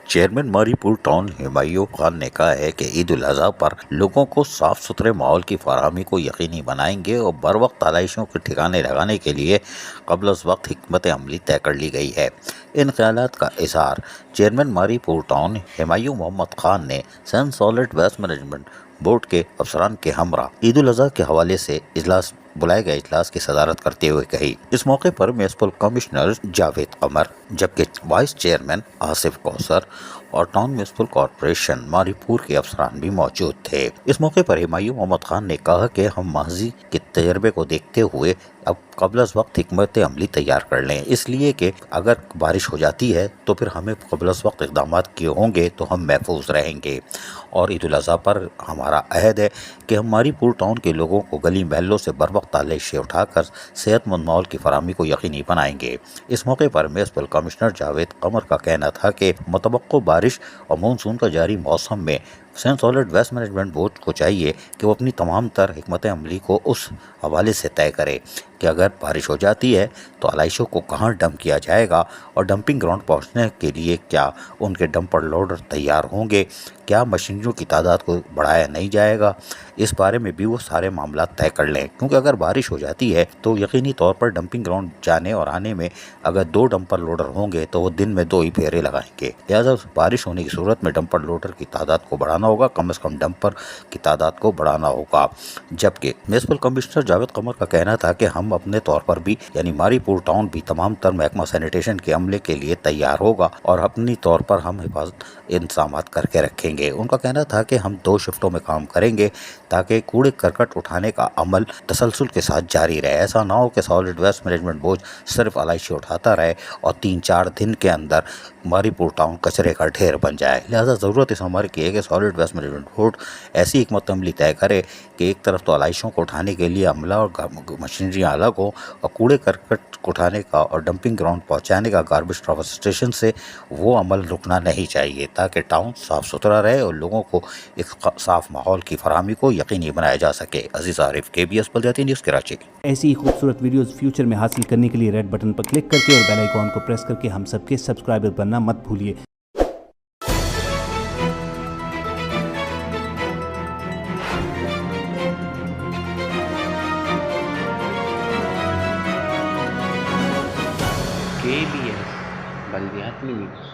Chairman ماری پور town Humayun Khan نے کہا ہے کہ عید الاضحیٰ پر لوگوں کو صاف ستھرے ماحول کی فراہمی کو یقینی بنائیں گے اور بروقت آلائشوں کے ٹھکانے لگانے کے لیے قبل از وقت حکمت عملی طے کر لی گئی ہے۔ ان خیالات کا اظہار چیئرمین ماری پور ٹاؤن ہمایوں محمد خان نے Sindh solid waste management board کے افسران کے ہمراہ عید الاضحیٰ کے حوالے سے بلائے گئے اجلاس کی صدارت کرتے ہوئے کہی۔ اس موقع پر میونسپل کمشنر جاوید قمر جبکہ وائس چیئرمین آصف کوثر اور ٹاؤن میونسپل کارپوریشن ماری پور کے افسران بھی موجود تھے۔ اس موقع پر ہمایوں محمد خان نے کہا کہ ہم ماضی کے تجربے کو دیکھتے ہوئے اب قبل از وقت حکمت عملی تیار کر لیں، اس لیے کہ اگر بارش ہو جاتی ہے تو پھر ہمیں قبل از وقت اقدامات کیے ہوں گے تو ہم محفوظ رہیں گے۔ اور عید الاضحیٰ پر ہمارا عہد ہے کہ ہم ماری پور ٹاؤن کے لوگوں کو گلی محلوں سے بروقت آلائشیں اٹھا کر صحت مند ماحول کی فراہمی کو یقینی بنائیں گے۔ اس موقع پر میونسپل کمشنر جاوید قمر کا کہنا تھا کہ متوقع بارش اور مانسون کا جاری موسم میں Sindh solid waste management board کو چاہیے کہ وہ اپنی تمام تر حکمت عملی کو اس حوالے سے طے کرے کہ اگر بارش ہو جاتی ہے تو آلائشوں کو کہاں ڈمپ کیا جائے گا اور ڈمپنگ گراؤنڈ پہنچنے کے لیے کیا ان کے ڈمپر لوڈر تیار ہوں گے، کیا مشینریوں کی تعداد کو بڑھایا نہیں جائے گا، اس بارے میں بھی وہ سارے معاملات طے کر لیں، کیونکہ اگر بارش ہو جاتی ہے تو یقینی طور پر ڈمپنگ گراؤنڈ جانے اور آنے میں اگر 2 ڈمپر لوڈر ہوں گے تو وہ دن میں 2 ہی پھیرے لگائیں گے، لہٰذا بارش ہونے کی صورت میں ڈمپر لوڈر کی تعداد کو بڑھانا ہوگا، کم از کم ڈمپر کی تعداد کو بڑھانا ہوگا۔ جبکہ میونسپل کمشنر جاوید قمر کا کہنا تھا کہ ہم اپنے طور پر بھی یعنی ماری پور ٹاؤن بھی تمام تر محکمہ سینیٹیشن کے عملے کے لیے تیار ہوگا اور اپنی طور پر ہم حفاظت انتظامات کر کے رکھیں گے۔ ان کا کہنا تھا کہ ہم 2 شفٹوں میں کام کریں گے تاکہ کوڑے کرکٹ اٹھانے کا عمل تسلسل کے ساتھ جاری رہے، ایسا نہ ہو کہ سالڈ ویسٹ مینجمنٹ بورڈ صرف آلائشیں اٹھاتا رہے اور 3-4 دن کے اندر ماری پور ٹاؤن کچرے کا ڈھیر بن جائے۔ لہٰذا ضرورت اس ہمارے کی ہے کہ سالڈ ویسٹ مینجمنٹ بورڈ ایسی حکمت عملی طے کرے کہ ایک طرف تو آلائشوں کو اٹھانے کے لیے عملہ اور مشینریاں الگ ہوں اور کوڑے کرکٹ اٹھانے کا اور ڈمپنگ گراؤنڈ پہنچانے کا گاربیج ٹرانسفر اسٹیشن سے وہ عمل رکنا نہیں چاہیے تاکہ ٹاؤن صاف ستھرا رہے اور لوگوں کو ایک صاف ماحول کی فراہمی کو یقینی بنایا جا سکے۔ عزیز عارف، KBS بلدیاتی نیوز کراچی۔ ایسی ہی خوبصورت ویڈیوز فیوچر میں حاصل کرنے کے لیے ریڈ بٹن پر کلک کر کے اور بیل آئیکن کو پریس کر کے ہم سب کے سبسکرائبر بننا مت بھولیے۔ KBS بلدیاتی نیوز۔